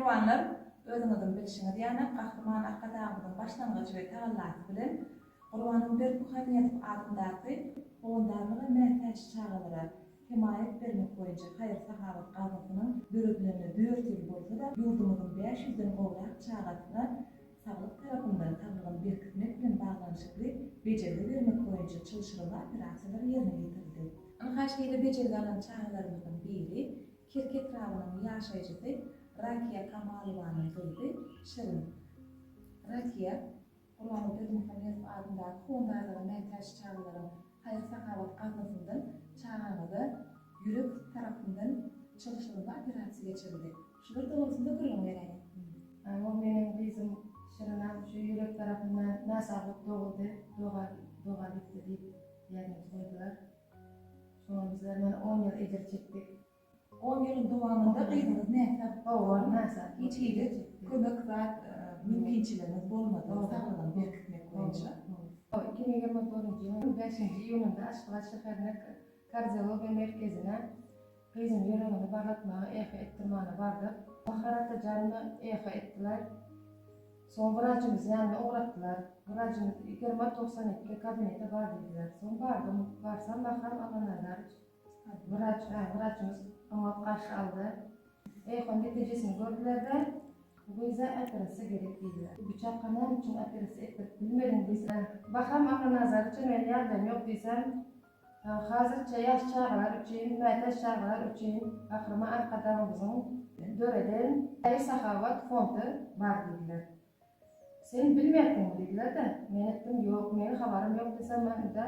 Pehliwanlar özüňiziň bilişiňiz ýa-ni Gahryman Akadamynyň başlangyjy we tagallasy bilen Gurbanuly Berdimuhammedow adyndaky owundaryna mätäç çağalara himayet bermek boýunça haýır-sahawat gazatynyň bölümlerine 4 ýyl bolsa da ýurdumyzyň 500-den gowrak çağatyna saglyk tarapyndan tanınan berkitmek bilen baglanyşykly bejerili bermek boýunça çylşyrylan operasiýalar ýerine ýetirildi. Anhaşyla bejerilýän çağalarymyzdan biri Kirket raýonunyň ýaşaýjysy Rakiya Kamalowanyň gyzy Şirin. Rakiya Gurbanuly Berdimuhammedow adyndaky owundaryna mätäç çağalaryň haýır-sahawat gazatyndan çağanyňyza ýürek tarapyndan çylşyrylan operasiýa geçirildi. Şular dogrusynda görüň berýär. O meniň gyzym Şirinam şu ýürek tarapyndan nasahyk doguldy, doga gitdi diýip diýagnoz goýdular. Şoňa bizler 10 ýyl ejer çekdik. 10 ýylyň dowamında gyzyňyz näse? Näse? Hiç hiç kömek we mümkinçiliginiz bolmady. Saglygyny berkitmek boýunça. 2024 ýylyň 5-nji iýulynda Aşgabat şäherine kardiologiýa merkezine gyzym ýüregini baglatmaga eha etdirmäge bardyk. Baharata janyny eha etdiler. Soň wraçymyz ýanyna ogratdylar. Wraçymyz 2092 kabinete bar diýdiler. Soň bardym, barsam bahar alanlar. Wraçymyz oňa garşy aldy. Eha netijesini gördüler-de Güýze operatsiýa gerek diýdiler. Bu çapkana üçin operatsiýa etdirip bilmediň diýsen, baham akanazar üçin men ýardam ýok diýsem, hazırça ýaş çağlar üçin, mätäç çağlar üçin Gahryman Akadamymyzyň döreden haýır-sahawat fondy bar diýdiler. Sen bilmeýärdiň diýdiler-de, men etdim ýok, meniň habarym ýok diýsem, men de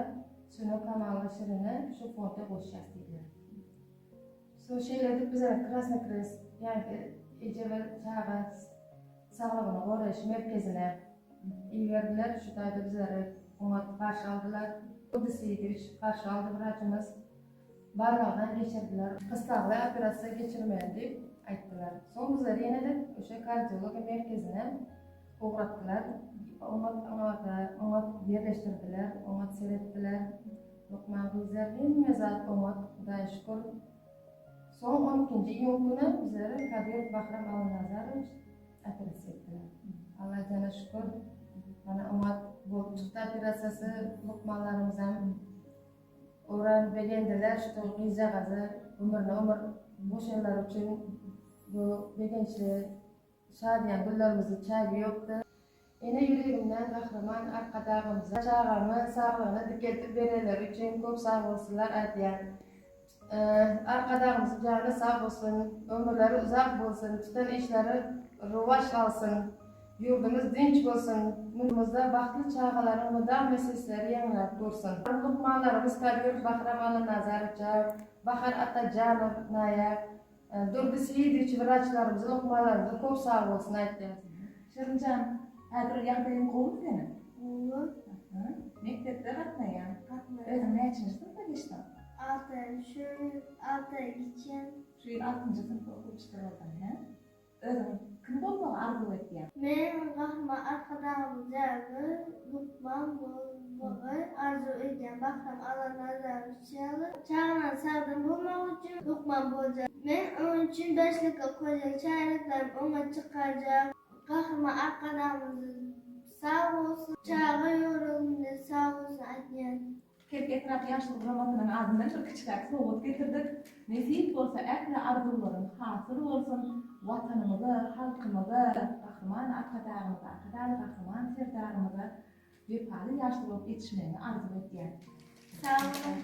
şunu Kamalowa Şirine şu fonda goşýas diýdiler. Şu şeýlerde bize Krasny Kres, ýani ejewel çağa saglygyny goraýyş merkezine iýerdiler. Şu taýda bizleri oňa garşy aldylar. Odysseýewicz garşy aldy wraçymyz. Barmagdan geçirdiler. Kystagly operasiýa geçirmeli diýip aýtdylar. Soň bizler ýene-de o'sha kardiologiýa merkezine ogratdylar. Oňa ýerleşdirdiler, oňa seretdiler. Lokman bizler hemme zat oňa Hudaýa şükür. Soň 12-nji iýul güni bizleri Kadir Bahram Alnazarowyç operatsiýa etdiler. Allah jana şükür. Mana oňa bolup çykdy operasiýasy, lokmanlarymyz hem oran begendiler, şu gyza gazy ömürne ömür boşanlar üçin bu begençli şadiýan güllerimizi çaýy ýokdy. Ene ýüregimden Gahryman Akadamymyza çağamy saglygyny diketip bereler üçin köp sag bolsunlar aýdýar. Arkadaşımız canı sağ olsun, ömürleri uzak olsun, tutan işleri rövaş alsın, yurdumuz dinç olsun, mutlumuzda baktlı çağaların müdam meselesleri yanılar dursun. Lokmanlarımız Kadir Bahram Alnazarowyç, Bahar Atacanov, Nayak, Durduseýewicz wraçlarymyz, lokmanlarymyz köp sağ olsun aýtdy. Şirincan, häzir ýagdaýyň gowy senin? Olur. Mektepde gatnaýan. Özüň näçinji sınıfda geçdin? 6 ay geçen. Şu ýyl 6-njy sınıfda okup çykyrdın, he? Özüň kim bolmagy arzu etdiň? Men Gahryman Akadamymyza Lukman bolmagy arzu edýän. Bahram Alnazarowyç çağına sagdym bolmak üçin Lukman boljak. Men onun üçin daşlyka koýjak çaýraklarym oňa çykajak. Gahryman Akadamymyz sağ bolsun, çağa ýöreginde sağ bolsun aýdýan. Kirket ýaşlyk romatynyň adyndan bir kiçik sowgat getirdik. Nesip bolsa äkli arzularyň hasyl bolsun, watanymyza, halkymyza, Gahryman Akadamymyza, Gahryman serdarymyza wepaly ýaşlyk bolup ýetişmegini arzu edýän. Sağ olun.